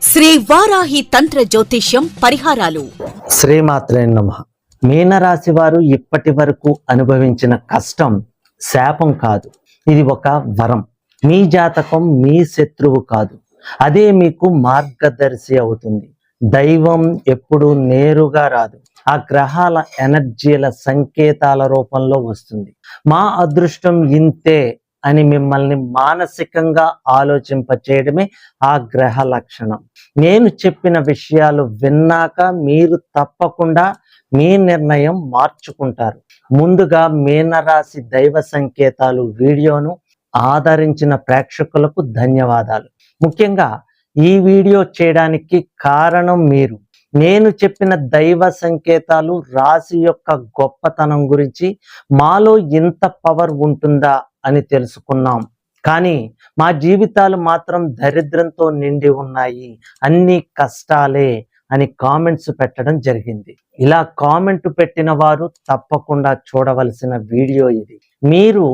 శ్రీ వారాహి తంత్ర జ్యోతిష్యం పరిహారాలు. శ్రీమాత్రే నమః. మీనరాశి వారు ఇప్పటి వరకు అనుభవించిన కష్టం శాపం కాదు, ఇది ఒక వరం. మీ జాతకం మీ శత్రువు కాదు, అదే మీకు మార్గదర్శి అవుతుంది. దైవం ఎప్పుడు నేరుగా రాదు, ఆ గ్రహాల ఎనర్జీల సంకేతాల రూపంలో వస్తుంది. మా అదృష్టం ఇంతే అని మిమ్మల్ని మానసికంగా ఆలోచింపచేయడమే ఆ గ్రహ లక్షణం. నేను చెప్పిన విషయాలు విన్నాక మీరు తప్పకుండా మీ నిర్ణయం మార్చుకుంటారు. ముందుగా మీనరాశి దైవ సంకేతాలు వీడియోను ఆదరించిన ప్రేక్షకులకు ధన్యవాదాలు. ముఖ్యంగా ఈ వీడియో చేయడానికి కారణం మీరు. నేను చెప్పిన దైవ సంకేతాలు రాశి యొక్క గొప్పతనం గురించి, మాలో ఇంత పవర్ ఉంటుందా అని తెలుసుకున్నాం. కానీ మా జీవితాలు మాత్రం దరిద్రంతో నిండి ఉన్నాయి, అన్ని కష్టాలే అని కామెంట్స్ పెట్టడం జరిగింది. ఇలా కామెంట్ పెట్టిన వారు తప్పకుండా చూడవలసిన వీడియో ఇది. మీరు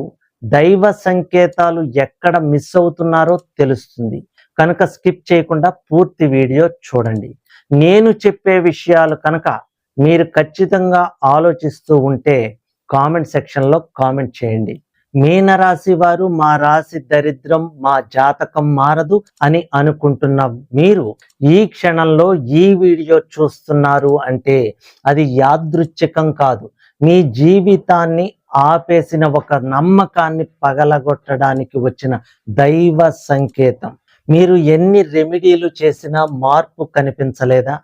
దైవ సంకేతాలు ఎక్కడ మిస్ అవుతున్నారో తెలుస్తుంది కనుక స్కిప్ చేయకుండా పూర్తి వీడియో చూడండి. నేను చెప్పే విషయాలు కనుక మీరు ఖచ్చితంగా ఆలోచిస్తూ ఉంటే కామెంట్ సెక్షన్లో కామెంట్ చేయండి. మీనరాశి వారు మా రాశి దరిద్రం, మా జాతకం మారదు అని అనుకుంటున్న మీరు ఈ క్షణంలో ఈ వీడియో చూస్తున్నారు అంటే అది యాదృచ్ఛికం కాదు, మీ జీవితాన్ని ఆపేసిన ఒక నమ్మకాన్ని పగలగొట్టడానికి వచ్చిన దైవ సంకేతం. మీరు ఎన్ని రెమెడీలు చేసినా మార్పు కనిపించలేదా?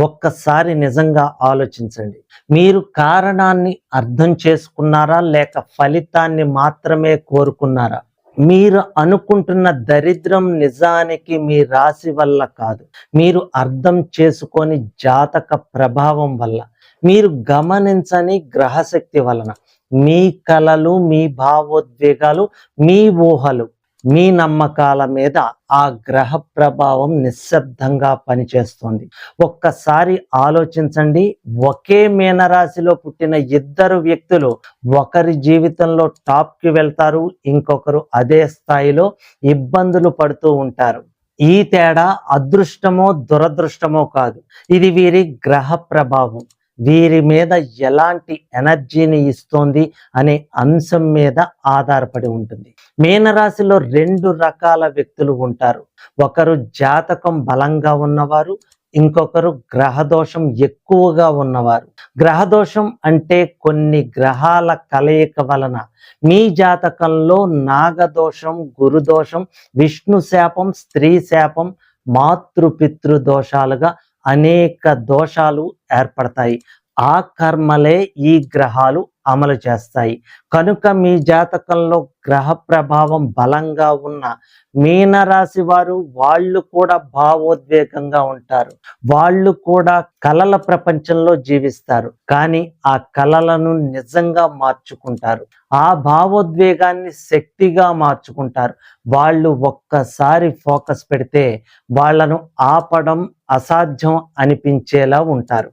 ఒక్కసారి నిజంగా ఆలోచించండి. మీరు కారణాన్ని అర్థం చేసుకున్నారా, లేక ఫలితాన్ని మాత్రమే కోరుకున్నారా? మీరు అనుకుంటున్న దరిద్రం నిజానికి మీ రాశి వల్ల కాదు, మీరు అర్థం చేసుకొని జాతక ప్రభావం వల్ల, మీరు గమనించని గ్రహశక్తి వలన. మీ కలలు, మీ భావోద్వేగాలు, మీ ఊహలు, మీ నమ్మకాల మీద ఆ గ్రహ ప్రభావం నిశ్శబ్దంగా పనిచేస్తుంది. ఒక్కసారి ఆలోచించండి. ఒకే మీనరాశిలో పుట్టిన ఇద్దరు వ్యక్తులు ఒకరి జీవితంలో టాప్కి వెళ్తారు, ఇంకొకరు అదే స్థాయిలో ఇబ్బందులు పడుతూ ఉంటారు. ఈ తేడా అదృష్టమో దురదృష్టమో కాదు, ఇది వీరి గ్రహ ప్రభావం. వీరి మీద ఎలాంటి ఎనర్జీని ఇస్తోంది అనే అంశం మీద ఆధారపడి ఉంటుంది. మీనరాశిలో రెండు రకాల వ్యక్తులు ఉంటారు. ఒకరు జాతకం బలంగా ఉన్నవారు, ఇంకొకరు గ్రహదోషం ఎక్కువగా ఉన్నవారు. గ్రహదోషం అంటే కొన్ని గ్రహాల కలయిక వలన మీ జాతకంలో నాగదోషం, గురుదోషం, విష్ణు శాపం, స్త్రీ శాపం, మాతృపితృ దోషాలుగా అనేక దోషాలు ఏర్పడతాయి. ఆ కర్మలే ఈ గ్రహాలు అమలు చేస్తాయి. కనుక మీ జాతకంలో గ్రహ ప్రభావం బలంగా ఉన్న మీనరాశి వారు వాళ్ళు కూడా భావోద్వేగంగా ఉంటారు. వాళ్ళు కూడా కలల ప్రపంచంలో జీవిస్తారు, కానీ ఆ కలలను నిజంగా మార్చుకుంటారు. ఆ భావోద్వేగాన్ని శక్తిగా మార్చుకుంటారు. వాళ్ళు ఒక్కసారి ఫోకస్ పెడితే వాళ్ళను ఆపడం అసాధ్యం అనిపించేలా ఉంటారు.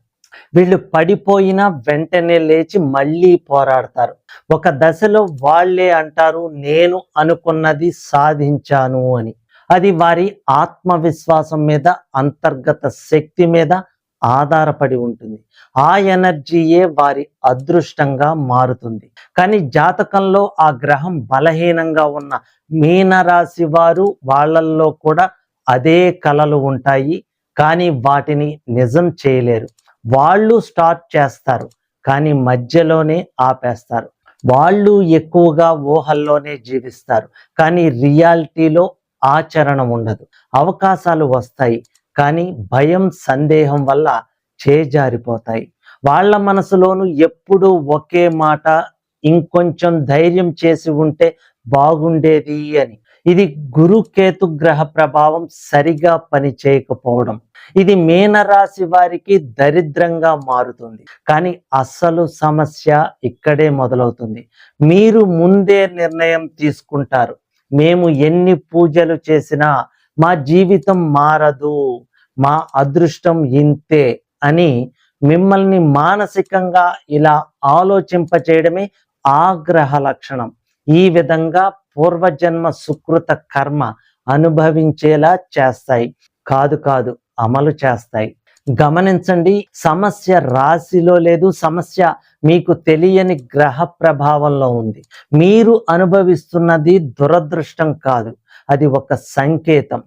వీళ్ళు పడిపోయినా వెంటనే లేచి మళ్ళీ పోరాడతారు. ఒక దశలో వాళ్ళే అంటారు, నేను అనుకున్నది సాధించాను అని. అది వారి ఆత్మవిశ్వాసం మీద, అంతర్గత శక్తి మీద ఆధారపడి ఉంటుంది. ఆ ఎనర్జీయే వారి అదృష్టంగా మారుతుంది. కానీ జాతకంలో ఆ గ్రహం బలహీనంగా ఉన్న మీనరాశి వారు వాళ్ళల్లో కూడా అదే కలలు ఉంటాయి, కానీ వాటిని నిజం చేయలేరు. వాళ్ళు స్టార్ట్ చేస్తారు, కానీ మధ్యలోనే ఆపేస్తారు. వాళ్ళు ఎక్కువగా ఊహల్లోనే జీవిస్తారు, కానీ రియాలిటీలో ఆచరణ ఉండదు. అవకాశాలు వస్తాయి, కానీ భయం, సందేహం వల్ల చేజారిపోతాయి. వాళ్ళ మనసులోనూ ఎప్పుడూ ఒకే మాట, ఇంకొంచెం ధైర్యం చేసి ఉంటే బాగుండేది అని. ఇది గురు కేతు గ్రహ ప్రభావం సరిగా పని చేయకపోవడం. ఇది మీనరాశి వారికి దరిద్రంగా మారుతుంది. కానీ అసలు సమస్య ఇక్కడే మొదలవుతుంది. మీరు ముందే నిర్ణయం తీసుకుంటారు, మేము ఎన్ని పూజలు చేసినా మా జీవితం మారదు, మా అదృష్టం ఇంతే అని మిమ్మల్ని మానసికంగా ఇలా ఆలోచింపచేయడమే ఆ గ్రహ లక్షణం. ఈ విధంగా పూర్వజన్మ సుకృత కర్మ అనుభవించేలా చేస్తాయి. కాదు కాదు అమలు చేస్తాయి. గమనించండి, సమస్య రాశిలో లేదు, సమస్య మీకు తెలియని గ్రహ ప్రభావంలో ఉంది. మీరు అనుభవిస్తున్నది దురదృష్టం కాదు, అది ఒక సంకేతం.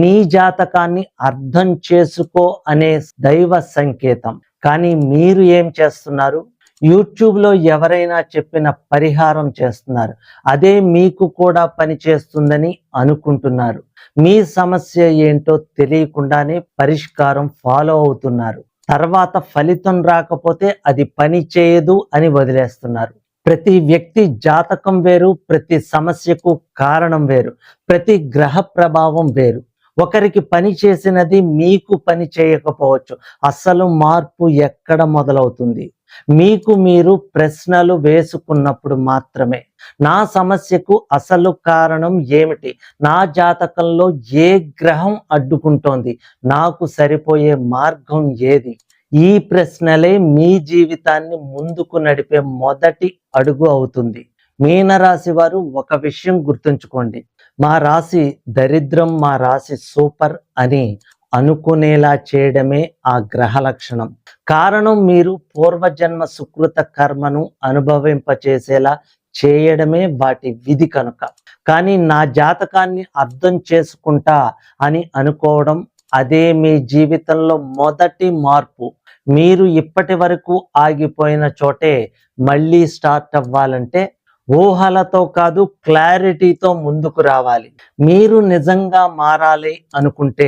నీ జాతకాన్ని అర్థం చేసుకో అనే దైవ సంకేతం. కానీ మీరు ఏం చేస్తున్నారు? యూట్యూబ్లో ఎవరైనా చెప్పిన పరిహారం చేస్తున్నారు, అదే మీకు కూడా పనిచేస్తుందని అనుకుంటున్నారు. మీ సమస్య ఏంటో తెలియకుండానే పరిష్కారం ఫాలో అవుతున్నారు. తర్వాత ఫలితం రాకపోతే అది పని చేయదు అని వదిలేస్తున్నారు. ప్రతి వ్యక్తి జాతకం వేరు, ప్రతి సమస్యకు కారణం వేరు, ప్రతి గ్రహ ప్రభావం వేరు. ఒకరికి పని చేసినది మీకు పని చేయకపోవచ్చు. అసలు మార్పు ఎక్కడ మొదలవుతుంది? మీకు మీరు ప్రశ్నలు వేసుకున్నప్పుడు మాత్రమే. నా సమస్యకు అసలు కారణం ఏమిటి? నా జాతకంలో ఏ గ్రహం అడ్డుకుంటోంది? నాకు సరిపోయే మార్గం ఏది? ఈ ప్రశ్నలే మీ జీవితాన్ని ముందుకు నడిపే మొదటి అడుగు అవుతుంది. మీనరాశి వారు ఒక విషయం గుర్తుంచుకోండి, మా రాశి దరిద్రం, మా రాశి సూపర్ అని అనుకునేలా చేయడమే ఆ గ్రహ లక్షణం. కారణం మీరు పూర్వజన్మ సుకృత కర్మను అనుభవింపచేసేలా చేయడమే వాటి విధి కనుక. కానీ నా జాతకాన్ని అర్థం చేసుకుంటా అని అనుకోవడం, అదే మీ జీవితంలో మొదటి మార్పు. మీరు ఇప్పటి వరకు ఆగిపోయిన చోటే మళ్ళీ స్టార్ట్ అవ్వాలంటే ఊహలతో కాదు, క్లారిటీతో ముందుకు రావాలి. మీరు నిజంగా మారాలి అనుకుంటే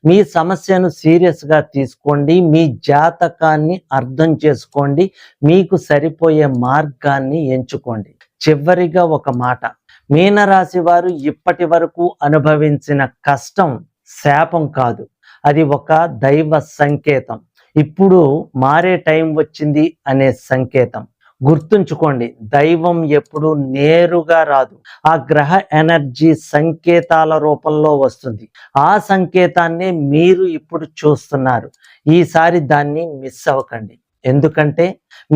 మీ సమస్యను సీరియస్గా తీసుకోండి, మీ జాతకాన్ని అర్థం చేసుకోండి, మీకు సరిపోయే మార్గాన్ని ఎంచుకోండి. చివరిగా ఒక మాట, మీనరాశి వారు ఇప్పటి వరకు అనుభవించిన కష్టం శాపం కాదు, అది ఒక దైవ సంకేతం. ఇప్పుడు మారే టైం వచ్చింది అనే సంకేతం. గుర్తుంచుకోండి, దైవం ఎప్పుడు నేరుగా రాదు, ఆ గ్రహ ఎనర్జీ సంకేతాల రూపంలో వస్తుంది. ఆ సంకేతాన్ని మీరు ఇప్పుడు చూస్తున్నారు. ఈసారి దాన్ని మిస్ అవ్వకండి, ఎందుకంటే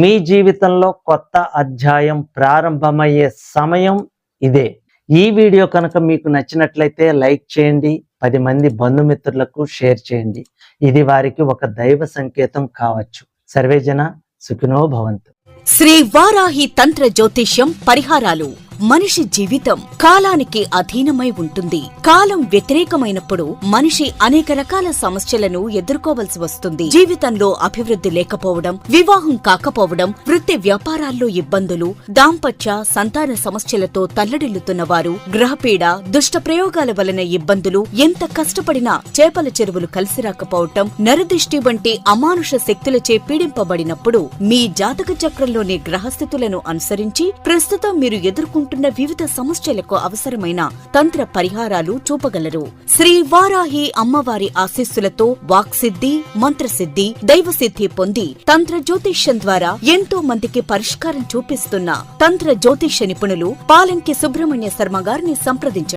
మీ జీవితంలో కొత్త అధ్యాయం ప్రారంభమయ్యే సమయం ఇదే. ఈ వీడియో కనుక మీకు నచ్చినట్లయితే లైక్ చేయండి, 10 మంది బంధుమిత్రులకు షేర్ చేయండి. ఇది వారికి ఒక దైవ సంకేతం కావచ్చు. సర్వేజన సుఖినో భవంతు. శ్రీ వారాహి తంత్ర జ్యోతిష్యం పరిహారాలు. మనిషి జీవితం కాలానికి అధీనమై ఉంటుంది. కాలం వ్యతిరేకమైనప్పుడు మనిషి అనేక రకాల సమస్యలను ఎదుర్కోవలసి వస్తుంది. జీవితంలో అభివృద్ధి లేకపోవడం, వివాహం కాకపోవడం, వృత్తి వ్యాపారాల్లో ఇబ్బందులు, దాంపత్య సంతాన సమస్యలతో తల్లడిల్లుతున్న వారు, గ్రహపీడ, దుష్ట ప్రయోగాల వలన ఇబ్బందులు, ఎంత కష్టపడినా చేపల చెరువులు కలిసి రాకపోవటం, నరదిష్టి వంటి అమానుష శక్తులచే పీడింపబడినప్పుడు మీ జాతక చక్రంలోని గ్రహస్థితులను అనుసరించి ప్రస్తుతం మీరు ఎదుర్కొంటున్న వివిధ సమస్యలకు అవసరమైన తంత్ర పరిహారాలు చూపగలరు. శ్రీ వారాహి అమ్మవారి ఆశీస్సులతో వాక్సిద్ధి, మంత్రసిద్ధి, దైవసిద్ధి పొంది తంత్ర జ్యోతిష్యం ద్వారా ఎంతో మందికి పరిష్కారం చూపిస్తున్న తంత్ర జ్యోతిష్య నిపుణులు పాలంకి సుబ్రహ్మణ్య శర్మ గారిని సంప్రదించారు.